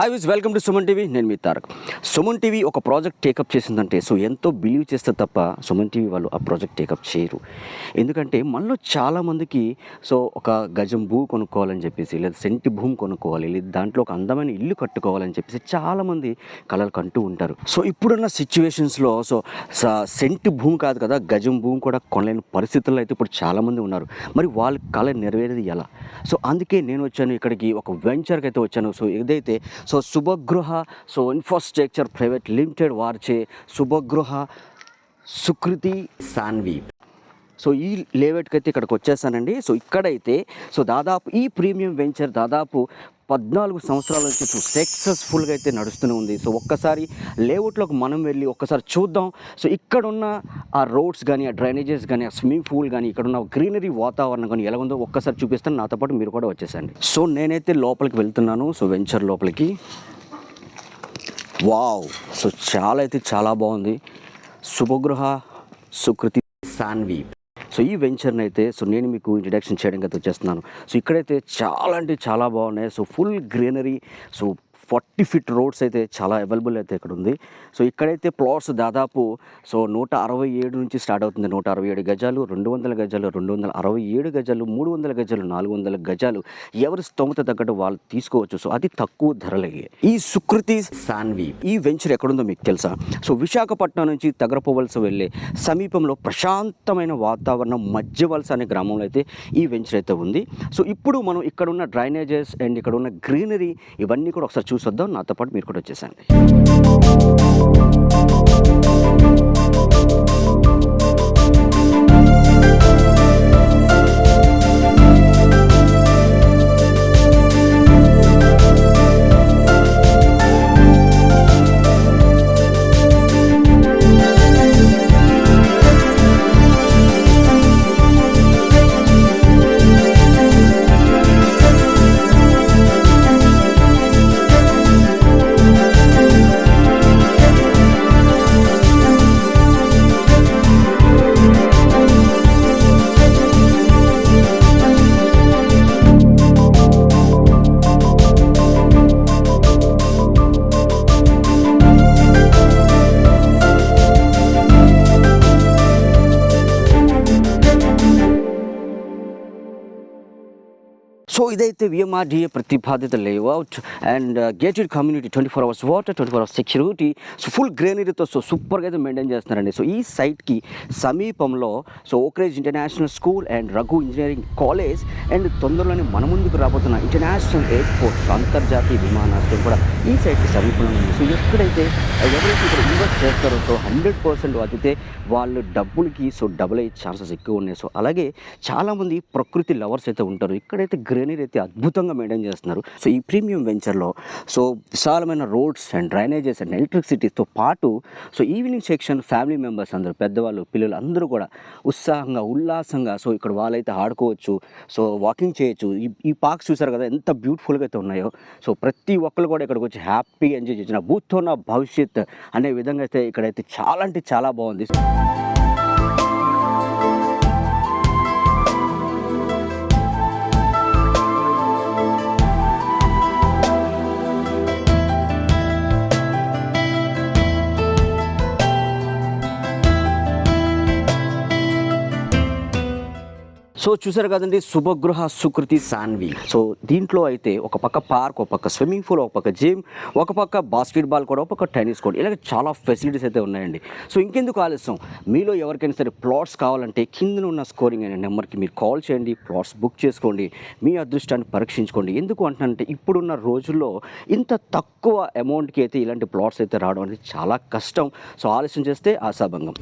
Hi విజ్ welcome to Suman TV. నేను మీ తారక్. సుమన్ టీవీ ఒక ప్రాజెక్ట్ టేకప్ చేసిందంటే ఎంతో బిలీవ్ చేస్తే తప్ప సుమన్ టీవీ వాళ్ళు ఆ ప్రాజెక్ట్ టేకప్ చేయరు. ఎందుకంటే మనలో చాలామందికి ఒక గజం భూ కొనుక్కోవాలని చెప్పేసి, లేదా సెంటి భూమి కొనుక్కోవాలి, లేదా దాంట్లో ఒక అందమైన ఇల్లు కట్టుకోవాలని చెప్పేసి చాలామంది కలలు కంటూ ఉంటారు. ఇప్పుడున్న సిచ్యువేషన్స్లో సెంటి భూమి కాదు కదా, గజం భూమి కూడా కొనలేని పరిస్థితుల్లో అయితే ఇప్పుడు చాలామంది ఉన్నారు. మరి వాళ్ళ కళ నెరవేరేది ఎలా? అందుకే నేను వచ్చాను ఇక్కడికి, ఒక వెంచర్కి అయితే వచ్చాను. ఏదైతే శుభగృహ ఇన్ఫ్రాస్ట్రక్చర్ ప్రైవేట్ లిమిటెడ్ వారిచే శుభగృహ సుకృతి సాన్వి ఈ లేఅవుట్కి అయితే ఇక్కడికి వచ్చేసానండి. ఇక్కడైతే దాదాపు ఈ ప్రీమియం వెంచర్ దాదాపు 14 సంవత్సరాల నుంచి సక్సెస్ఫుల్గా అయితే నడుస్తూనే ఉంది. ఒక్కసారి లేఅవుట్లోకి మనం వెళ్ళి ఒక్కసారి చూద్దాం. ఇక్కడున్న ఆ రోడ్స్ కానీ, ఆ డ్రైనేజెస్ కానీ, ఆ స్విమ్మింగ్ పూల్ కానీ, ఇక్కడున్న గ్రీనరీ వాతావరణం కానీ ఎలా ఉందో ఒక్కసారి చూపిస్తాను. నాతో పాటు మీరు కూడా వచ్చేసండి. నేనైతే లోపలికి వెళ్తున్నాను, వెంచర్ లోపలికి. వావ్! చాలా అయితే చాలా బాగుంది. శుభగృహ సుకృతి సాన్వి ఈ వెంచర్ని అయితే నేను మీకు ఇంట్రడక్షన్ చేయడానికి అయితే వచ్చేస్తున్నాను. ఇక్కడైతే చాలా అంటే చాలా బాగున్నాయి. ఫుల్ గ్రీనరీ, 40 ఫీట్ రోడ్స్ అయితే చాలా అవైలబుల్ అయితే ఇక్కడ ఉంది. ఇక్కడైతే ప్లాట్స్ దాదాపు 167 నుంచి స్టార్ట్ అవుతుంది. 167 గజాలు, 200 గజాలు, 267 గజాలు, 300 గజాలు, 400 గజాలు, ఎవరి స్తోమత తగ్గట్టు వాళ్ళు తీసుకోవచ్చు. అది తక్కువ ధరలే. ఈ సుకృతి సాన్వి ఈ వెంచర్ ఎక్కడుందో మీకు తెలుసా? విశాఖపట్నం నుంచి తగరపువలస వెళ్ళే సమీపంలో ప్రశాంతమైన వాతావరణం మధ్యవలస అనే గ్రామంలో అయితే ఈ వెంచర్ అయితే ఉంది. ఇప్పుడు మనం ఇక్కడ ఉన్న డ్రైనేజెస్ అండ్ ఇక్కడ ఉన్న గ్రీనరీ ఇవన్నీ కూడా ఒకసారి చూసొద్దాం. నాతో పాటు మీరు కూడా వచ్చేసండి. ఇదైతే విఎంఆర్డీఏ ప్రతిపాదిత layout and gated community, 24 hours water, 24 hours security, full గ్రీనరీతో సూపర్గా అయితే మెయింటైన్ చేస్తున్నారండి. ఈ సైట్కి సమీపంలో Oakridge international school and Raghu engineering college and తొందరలోనే మన ముందుకు రాబోతున్న ఇంటర్నేషనల్ ఎయిర్పోర్ట్, అంతర్జాతీయ విమానాశ్రయం కూడా ఈ సైట్కి సమీపంలో ఉంది. ఎక్కడైతే ఎవరైతే ఇక్కడ ఇన్వెస్ట్ చేస్తారో 100% అయితే వాళ్ళు డబ్బులకి డబుల్ అయ్యే ఛాన్సెస్ ఎక్కువ ఉన్నాయి. అలాగే చాలామంది ప్రకృతి లవర్స్ అయితే ఉంటారు. ఇక్కడైతే గ్రీనరీ అయితే అద్భుతంగా మెయింటైన్ చేస్తున్నారు. ఈ ప్రీమియం వెంచర్లో విశాలమైన రోడ్స్ అండ్ డ్రైనేజెస్ అండ్ ఎలక్ట్రిసిటీతో పాటు ఈవినింగ్ సెక్షన్ ఫ్యామిలీ మెంబర్స్ అందరూ, పెద్దవాళ్ళు, పిల్లలు అందరూ కూడా ఉత్సాహంగా ఉల్లాసంగా ఇక్కడ వాళ్ళైతే ఆడుకోవచ్చు, వాకింగ్ చేయొచ్చు. ఈ పార్క్స్ చూసారు కదా ఎంత బ్యూటిఫుల్గా అయితే ఉన్నాయో. ప్రతి ఒక్కరు కూడా ఇక్కడికి వచ్చి హ్యాపీగా ఎంజాయ్ చేసిన భూతో నా భవిష్యత్ అనే విధంగా అయితే ఇక్కడైతే చాలా అంటే చాలా బాగుంది. చూసారు కదండి, శుభగృహ సుకృతి సాన్వి. దీంట్లో అయితే ఒక పక్క పార్క్, ఒక పక్క స్విమ్మింగ్ పూల్, ఒక పక్క జిమ్, ఒక పక్క బాస్కెట్బాల్ కూడా, ఒక పక్క టెన్నిస్ కోర్ట్, ఇలాగ చాలా ఫెసిలిటీస్ అయితే ఉన్నాయండి. ఇంకెందుకు ఆలస్యం, మీలో ఎవరికైనా సరే ప్లాట్స్ కావాలంటే కింద ఉన్న స్కోరింగ్ అనే నెంబర్కి మీరు కాల్ చేయండి, ప్లాట్స్ బుక్ చేసుకోండి, మీ అదృష్టాన్ని పరీక్షించుకోండి. ఎందుకు అంటున్నానంటే ఇప్పుడున్న రోజుల్లో ఇంత తక్కువ అమౌంట్కి అయితే ఇలాంటి ప్లాట్స్ అయితే రావడం అనేది చాలా కష్టం. ఆలస్యం చేస్తే ఆశాభంగం.